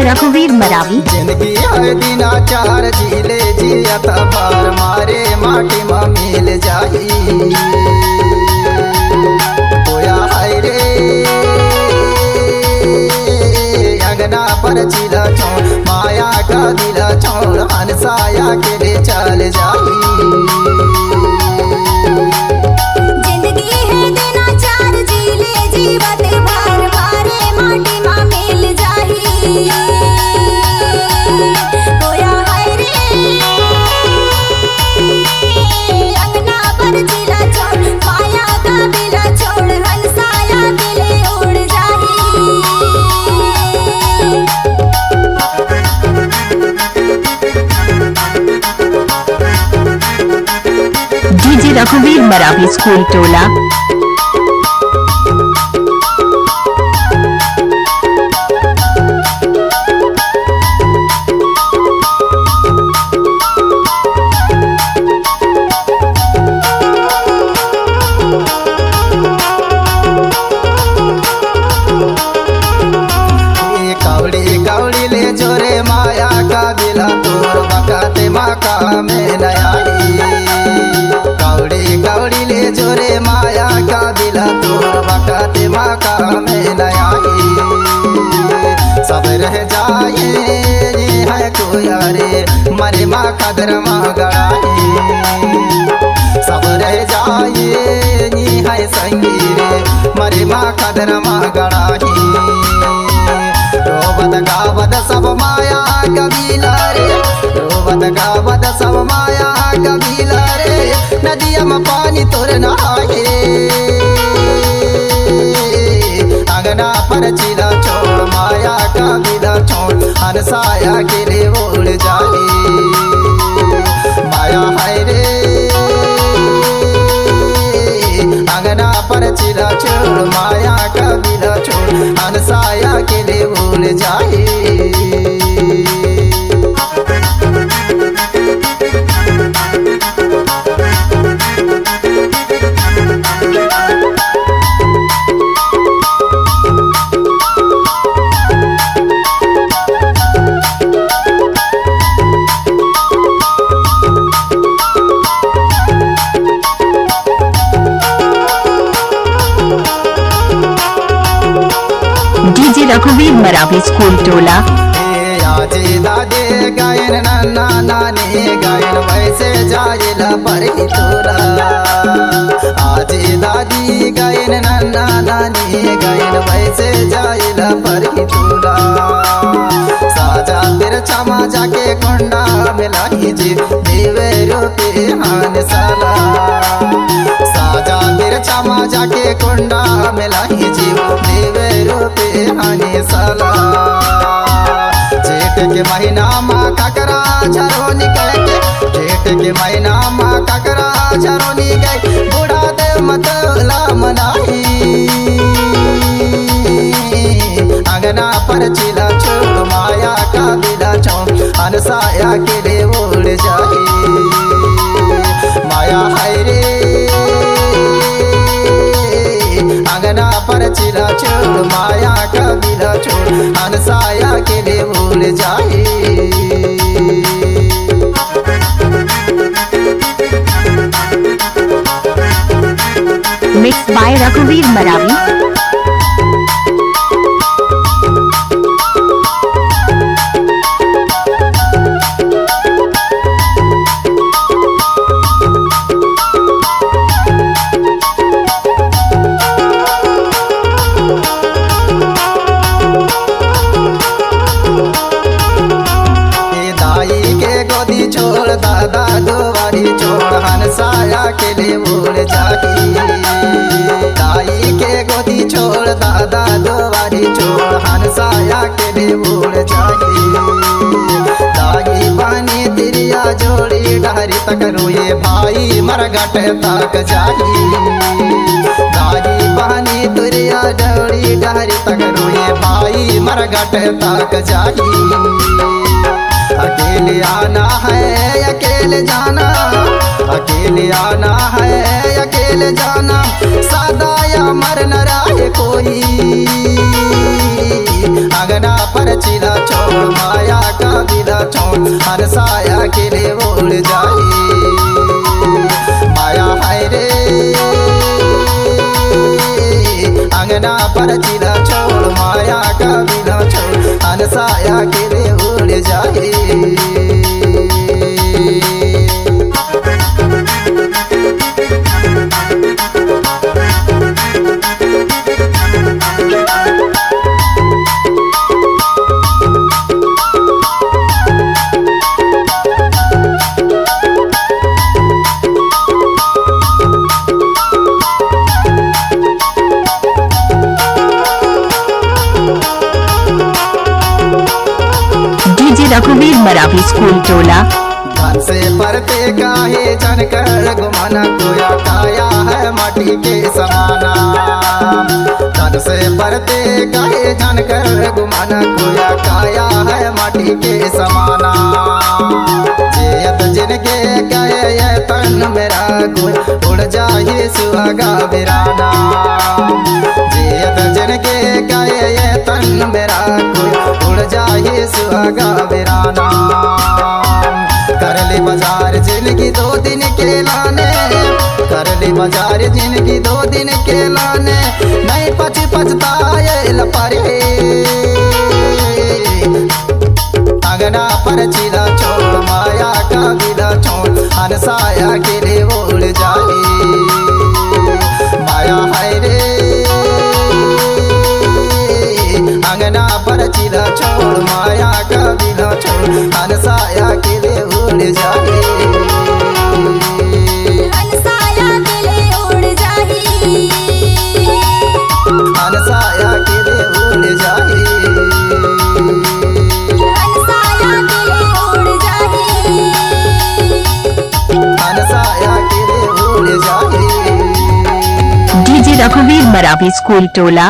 रघुवीर मरावी। जिंदगी है दिना चार झीले जियत बार मारे माटी में मिल जाही कोया हाय रे अंगना पर चिला छोड़ माया का दिला छोड़ हंसाया के ले चल जाही। जिंदगी है दिना चार झीले जीवत बार मारे माटी में मिल जाही कोया हाय रे अंगना पर चिला छोड़ माया का दिला छोड़ हंसाया दिले उड़ जाही। डीजे रघुवीर मरावी स्कूल टोला। कौड़ी कौड़ी ले जोरे माया का दिला तोर बकाते माका में नयाई कौड़ी कौड़ी ले जोरे माया का दिला तोर बकाते माका में नयाई सब रह जाए ये है कोया रे मरे माँ कदर माँ गड़ाई सब रह जाए ये है संगी रे मरे माँ कदर माँ गड़ाई रोबत गावत सब माया कबीला रे रोबत गावत सब माया कबीला रे नदिया में पानी तोर नहाए अंगना पर चिला छोड़ माया कबीला छोड़ हंसाया के लिए उड़ जाए माया है रे अंगना पर चिला छोड़ माया कबीला छोड़ हंसाया के लिए भूल जाए। डीजे रघुवीर मरावी स्कूल टोला। आजे दादे गायन नाना नानी गायन वैसे जायला पर ही तोरा आजे दादी गायन नाना नानी गायन वैसे जायला पर ही तोरा साजा फिर क्षमा जाके कुंडा मिलाई जी देवे रूपे हान साला साजा फिर क्षमा जाके कुंडा मिलाई जी देवे रूपे हानि साला जेठ के महीना माँ ककरा झरो निकल के जेठ के महीना माँ ककरा झरो निकल बूढ़ा दे मतला मनाई अंगना पर चिला छोड़ माया का दिला छोड़ हंसाया के लिए उड़ जाए माया हाय रे अंगना पर चिला छोड़ माया का दिला छोड़ हंसाया के लिए भूल जाए। मिक्स बाय रघुवीर मरावी। छोड़ दादा दुआरी छोड़ हंसाया के लिए भूल जाही दाई के गोदी छोड़ दादा दुआरी छोड़ हंसाया के लिए भूल जाही दाई पानी तिरिया जोड़ी डहरी तक रोए भाई मरगट तक जाही दाई पानी तिरिया जोड़ी डहरी तक रोए भाई मरगट तक जाही अकेले आना है अकेले जाना अकेले आना है अकेले जाना सादा या मर न रहे कोई अंगना पर चिला छोड़ चिला छोड़ हरसाया के लिए उड़ जाए माया हाय रे अंगना पर चिला छोड़ माया का बिना छोड़ हरसाया के लिए उड़ जाए डीजे रघुवीर मरावी स्कूल टोला। धन से परते काहे जनकर गुमाना कोया काया है माटी के समाना धन से परते काहे जनकर गुमाना कोया काया है माटी के समाना जियत जिनके कहे ये तन मेरा कोई उड़ जाए सुहागा बिराना जियत जिनके कहे ये तन मेरा कोई उड़ जाए सुहागा बिराना करली बाजार जिंदगी 2 दिन के लाने करली बाजार जिंदगी 2 दिन के लाने नहीं पछताए लपरे अंगना पर चिला छोड़ माया का बिला छोड़ हरसाया के लिए उड़ जाए माया हाय रे अंगना पर चिला छोड़ माया का बिला छोड़ हरसाया के लिए उड़ जाए हंसाया के लिए उड़ जाही हरसाया के लिए उड़ जाए हंसाया के लिए उड़ जाही हरसाया के लिए उड़ जाए डीजे रघुवीर मरावी स्कूल टोला।